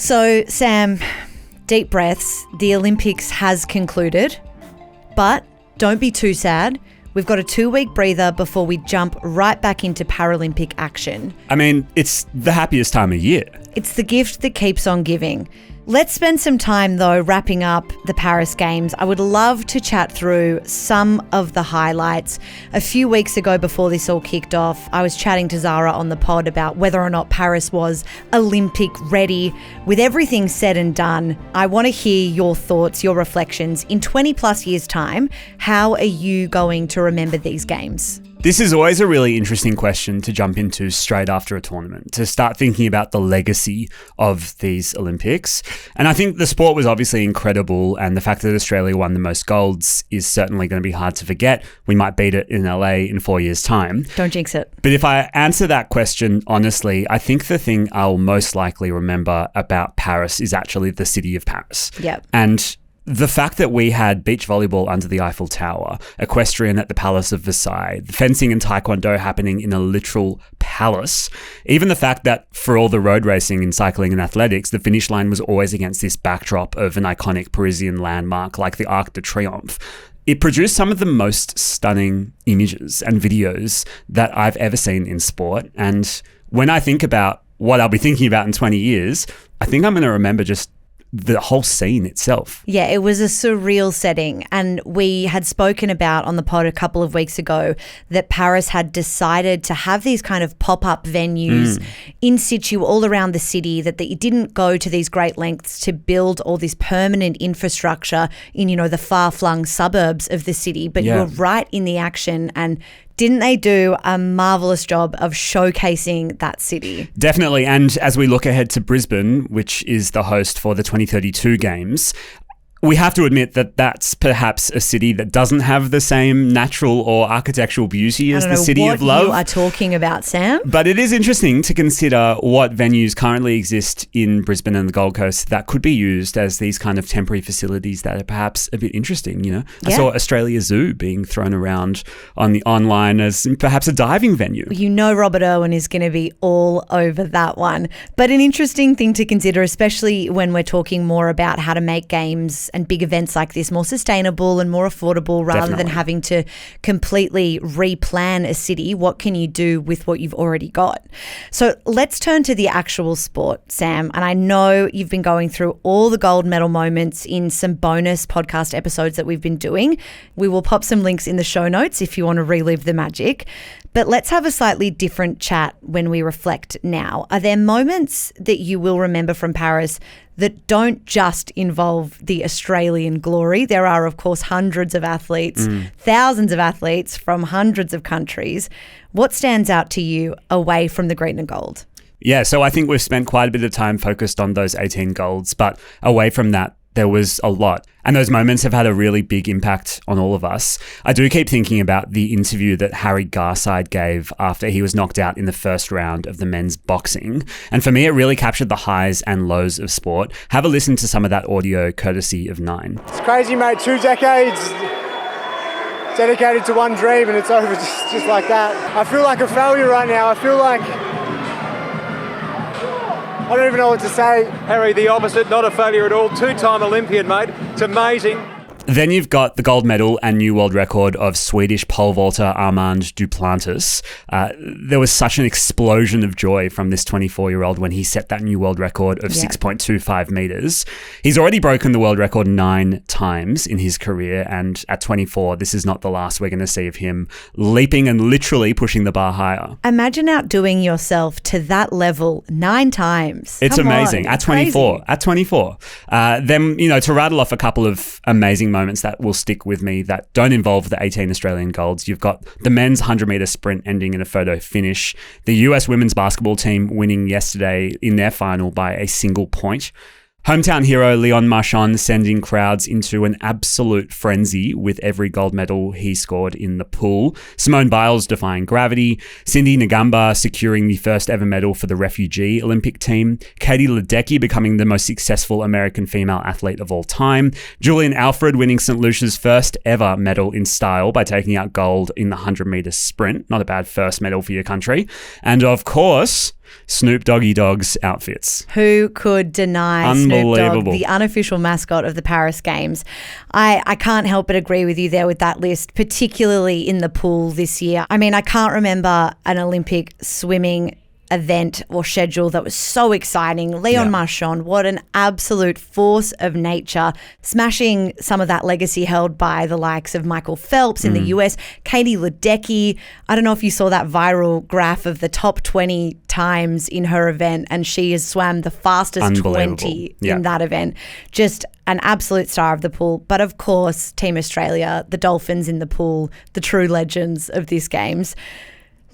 So, Sam, deep breaths. The Olympics has concluded, but don't be too sad. We've got a 2-week breather before we jump right back into Paralympic action. I mean, it's the happiest time of year. It's the gift that keeps on giving. Let's spend some time, though, wrapping up the Paris Games. I would love to chat through some of the highlights. A few weeks ago, before this all kicked off, I was chatting to Zara on the pod about whether or not Paris was Olympic ready. With everything said and done, I want to hear your thoughts, your reflections. In 20 plus years' time, how are you going to remember these games? This is always a really interesting question to jump into straight after a tournament, to start thinking about the legacy of these Olympics. And I think the sport was obviously incredible, and the fact that Australia won the most golds is certainly going to be hard to forget. We might beat it in LA in 4 years' time. Don't jinx it. But if I answer that question honestly, I think the thing I'll most likely remember about Paris is actually the city of Paris. Yep. And the fact that we had beach volleyball under the Eiffel Tower, equestrian at the Palace of Versailles, fencing and taekwondo happening in a literal palace, even the fact that for all the road racing in cycling and athletics, the finish line was always against this backdrop of an iconic Parisian landmark like the Arc de Triomphe. It produced some of the most stunning images and videos that I've ever seen in sport. And when I think about what I'll be thinking about in 20 years, I think I'm going to remember just the whole scene itself. Yeah, it was a surreal setting. And we had spoken about on the pod a couple of weeks ago that Paris had decided to have these kind of pop-up venues in situ all around the city, that it didn't go to these great lengths to build all this permanent infrastructure in, the far-flung suburbs of the city, but you were right in the action. And didn't they do a marvellous job of showcasing that city? Definitely. And as we look ahead to Brisbane, which is the host for the 2032 Games, we have to admit that that's perhaps a city that doesn't have the same natural or architectural beauty as the City of Love. You are talking about, Sam. But it is interesting to consider what venues currently exist in Brisbane and the Gold Coast that could be used as these kind of temporary facilities that are perhaps a bit interesting. I saw Australia Zoo being thrown around on the online as perhaps a diving venue. Robert Irwin is going to be all over that one. But an interesting thing to consider, especially when we're talking more about how to make games and big events like this more sustainable and more affordable rather than having to completely replan a city. What can you do with what you've already got? So let's turn to the actual sport, Sam. And I know you've been going through all the gold medal moments in some bonus podcast episodes that we've been doing. We will pop some links in the show notes if you want to relive the magic. But let's have a slightly different chat when we reflect now. Are there moments that you will remember from Paris that don't just involve the Australian glory? There are, of course, hundreds of athletes, thousands of athletes from hundreds of countries. What stands out to you away from the green and gold? Yeah, so I think we've spent quite a bit of time focused on those 18 golds, but away from that, there was a lot. And those moments have had a really big impact on all of us. I do keep thinking about the interview that Harry Garside gave after he was knocked out in the first round of the men's boxing. And for me, it really captured the highs and lows of sport. Have a listen to some of that audio courtesy of Nine. It's crazy, mate. 2 decades dedicated to one dream and it's over just like that. I feel like a failure right now. I feel like I don't even know what to say. Harry, the opposite, not a failure at all. 2-time Olympian, mate. It's amazing. Then you've got the gold medal and new world record of Swedish pole vaulter Armand Duplantis. There was such an explosion of joy from this 24-year-old when he set that new world record of 6.25 meters. He's already broken the world record 9 times in his career, and at 24, this is not the last we're going to see of him leaping and literally pushing the bar higher. Imagine outdoing yourself to that level 9 times. It's Come amazing. on, at 24. crazy. At 24. Then, to rattle off a couple of amazing moments that will stick with me that don't involve the 18 Australian golds. You've got the men's 100-meter sprint ending in a photo finish. The US women's basketball team winning yesterday in their final by a single point. Hometown hero Leon Marchand sending crowds into an absolute frenzy with every gold medal he scored in the pool. Simone Biles defying gravity. Cindy Ngamba securing the first ever medal for the refugee Olympic team. Katie Ledecky becoming the most successful American female athlete of all time. Julian Alfred winning St. Lucia's first ever medal in style by taking out gold in the 100-meter sprint. Not a bad first medal for your country. And of course, Snoop Doggy Dogg's outfits. Who could deny Snoop Dogg, Unbelievable. the unofficial mascot of the Paris Games? I can't help but agree with you there with that list, particularly in the pool this year. I mean, I can't remember an Olympic swimming event or schedule that was so exciting. Leon Marchand, what an absolute force of nature, smashing some of that legacy held by the likes of Michael Phelps in the US, Katie Ledecky. I don't know if you saw that viral graph of the top 20 times in her event, and she has swam the fastest 20 in that event. Just an absolute star of the pool. But of course, Team Australia, the Dolphins in the pool, the true legends of this Games.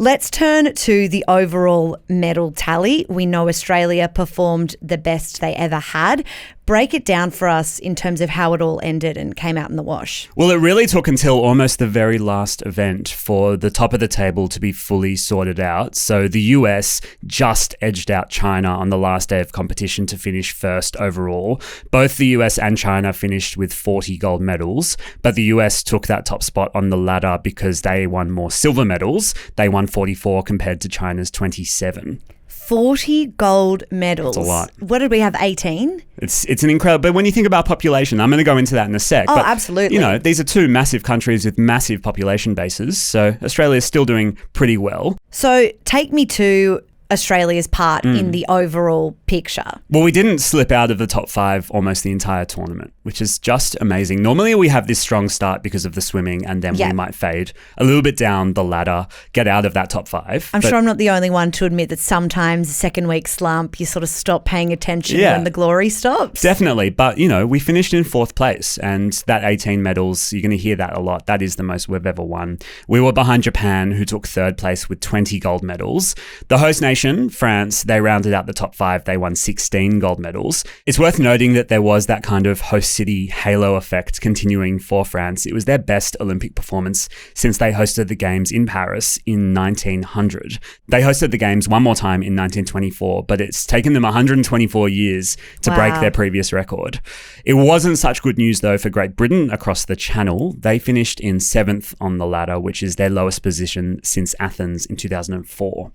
Let's turn to the overall medal tally. We know Australia performed the best they ever had. Break it down for us in terms of how it all ended and came out in the wash. Well, it really took until almost the very last event for the top of the table to be fully sorted out. So the US just edged out China on the last day of competition to finish first overall. Both the US and China finished with 40 gold medals, but the US took that top spot on the ladder because they won more silver medals. They won 44 compared to China's 27. 40 gold medals. That's a lot. What did we have, 18? It's an incredible, but when you think about population, I'm going to go into that in a sec. Oh, but, absolutely. You know, these are two massive countries with massive population bases, so Australia's still doing pretty well. So take me to Australia's part in the overall picture. Well, we didn't slip out of the top 5 almost the entire tournament, which is just amazing. Normally we have this strong start because of the swimming, and then we might fade a little bit down the ladder, get out of that top 5. I'm sure I'm not the only one to admit that sometimes a second week slump, you sort of stop paying attention when the glory stops. Definitely. But, you know, we finished in 4th place, and that 18 medals, you're going to hear that a lot. That is the most we've ever won. We were behind Japan, who took 3rd place with 20 gold medals. The host nation, France, they rounded out the top 5. They won 16 gold medals. It's worth noting that there was that kind of host city halo effect continuing for France. It was their best Olympic performance since they hosted the Games in Paris in 1900. They hosted the Games one more time in 1924, but it's taken them 124 years to break their previous record. It wasn't such good news, though, for Great Britain across the Channel. They finished in 7th on the ladder, which is their lowest position since Athens in 2004.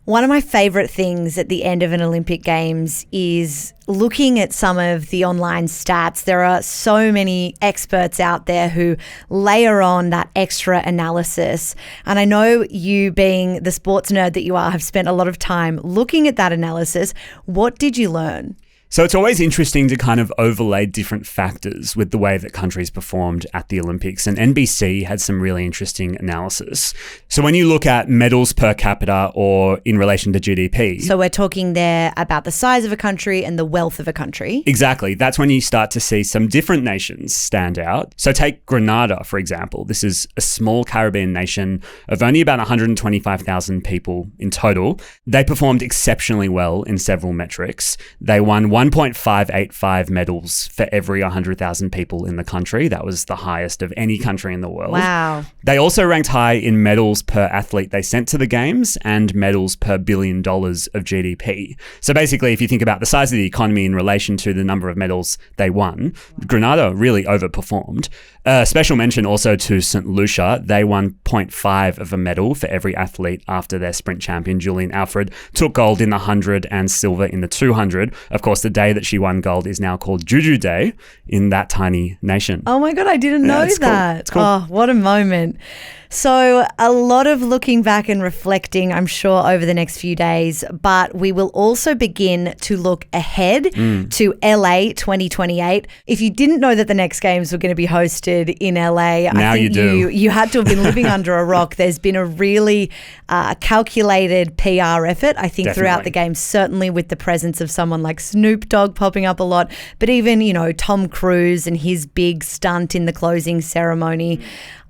One of my favourite things at the end of an Olympic Games is looking at some of the online stats. There are so many experts out there who layer on that extra analysis. And I know you, being the sports nerd that you are, have spent a lot of time looking at that analysis. What did you learn? So it's always interesting to kind of overlay different factors with the way that countries performed at the Olympics, and NBC had some really interesting analysis. So when you look at medals per capita or in relation to GDP. So we're talking there about the size of a country and the wealth of a country. Exactly. That's when you start to see some different nations stand out. So take Grenada, for example. This is a small Caribbean nation of only about 125,000 people in total. They performed exceptionally well in several metrics. They won 1.585 medals for every 100,000 people in the country. That was the highest of any country in the world. Wow. They also ranked high in medals per athlete they sent to the Games and medals per $1 billion of GDP. So basically, if you think about the size of the economy in relation to the number of medals they won, Grenada really overperformed. Special mention also to St. Lucia. They won 0.5 of a medal for every athlete after their sprint champion, Julian Alfred, took gold in the 100 and silver in the 200. Of course, the day that she won gold is now called Juju Day in that tiny nation. Oh my God, I didn't know it's that. Cool. It's cool. Oh, what a moment. So a lot of looking back and reflecting, I'm sure, over the next few days, but we will also begin to look ahead to LA 2028. If you didn't know that the next Games were going to be hosted in LA, now I think you do. You had to have been living under a rock. There's been a really calculated PR effort, I think, throughout the Games, certainly with the presence of someone like Snoop Dogg popping up a lot, but even, you know, Tom Cruise and his big stunt in the closing ceremony.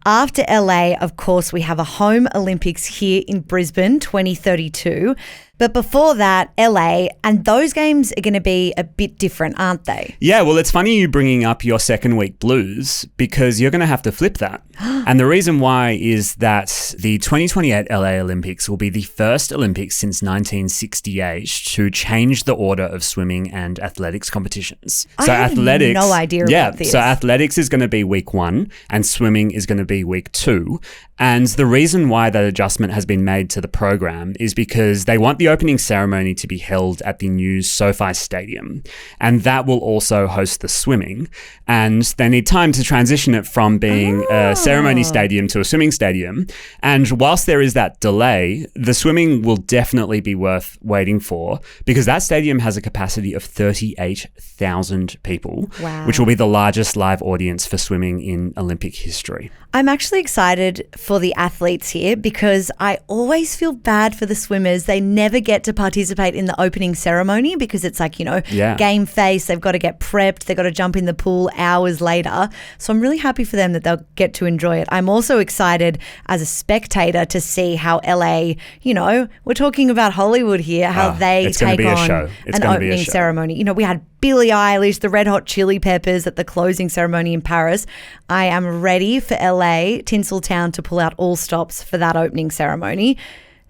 After LA, of course, we have a home Olympics here in Brisbane 2032. But before that, LA, and those Games are going to be a bit different, aren't they? Yeah, well, it's funny you bringing up your second week blues because you're going to have to flip that. And the reason why is that the 2028 LA Olympics will be the first Olympics since 1968 to change the order of swimming and athletics competitions. I had no idea about this. So athletics is going to be week 1 and swimming is going to be week 2. And the reason why that adjustment has been made to the program is because they want the opening ceremony to be held at the new SoFi Stadium. And that will also host the swimming. And they need time to transition it from being a ceremony stadium to a swimming stadium. And whilst there is that delay, the swimming will definitely be worth waiting for because that stadium has a capacity of 38,000 people, which will be the largest live audience for swimming in Olympic history. I'm actually excited for the athletes here because I always feel bad for the swimmers. They never get to participate in the opening ceremony because it's like, game face. They've got to get prepped. They've got to jump in the pool hours later. So I'm really happy for them that they'll get to enjoy it. I'm also excited as a spectator to see how LA, we're talking about Hollywood here, how they take on an opening ceremony. We had Billie Eilish, the Red Hot Chili Peppers at the closing ceremony in Paris. I am ready for LA, Tinseltown, to pull out all stops for that opening ceremony.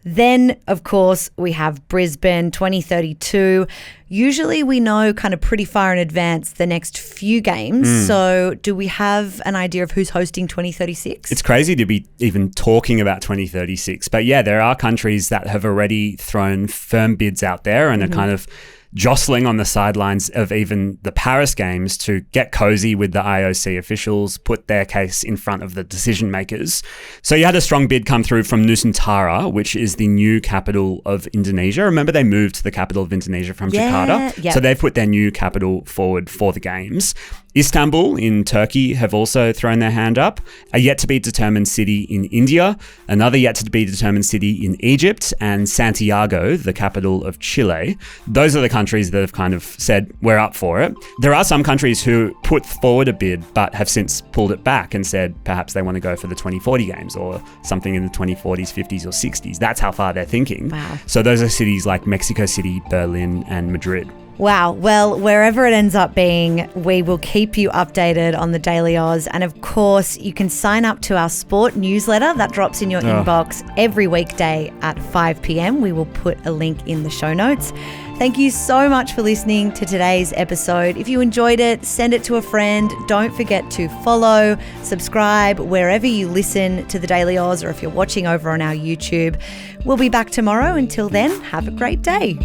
Then, of course, we have Brisbane 2032. Usually we know kind of pretty far in advance the next few games. So do we have an idea of who's hosting 2036? It's crazy to be even talking about 2036. But yeah, there are countries that have already thrown firm bids out there and are kind of jostling on the sidelines of even the Paris Games to get cozy with the IOC officials, put their case in front of the decision makers. So you had a strong bid come through from Nusantara, which is the new capital of Indonesia. Remember, they moved the capital of Indonesia from Jakarta. Yep. So they've put their new capital forward for the Games. Istanbul in Turkey have also thrown their hand up. A yet-to-be-determined city in India, another yet-to-be-determined city in Egypt, and Santiago, the capital of Chile. Those are the countries that have kind of said, we're up for it. There are some countries who put forward a bid but have since pulled it back and said perhaps they want to go for the 2040 Games or something in the 2040s, 50s or 60s. That's how far they're thinking. Wow. So those are cities like Mexico City, Berlin, and Madrid. Wow. Well, wherever it ends up being, we will keep you updated on the Daily Aus. And of course, you can sign up to our sport newsletter that drops in your inbox every weekday at 5 p.m. We will put a link in the show notes. Thank you so much for listening to today's episode. If you enjoyed it, send it to a friend. Don't forget to follow, subscribe wherever you listen to the Daily Aus, or if you're watching over on our YouTube. We'll be back tomorrow. Until then, have a great day.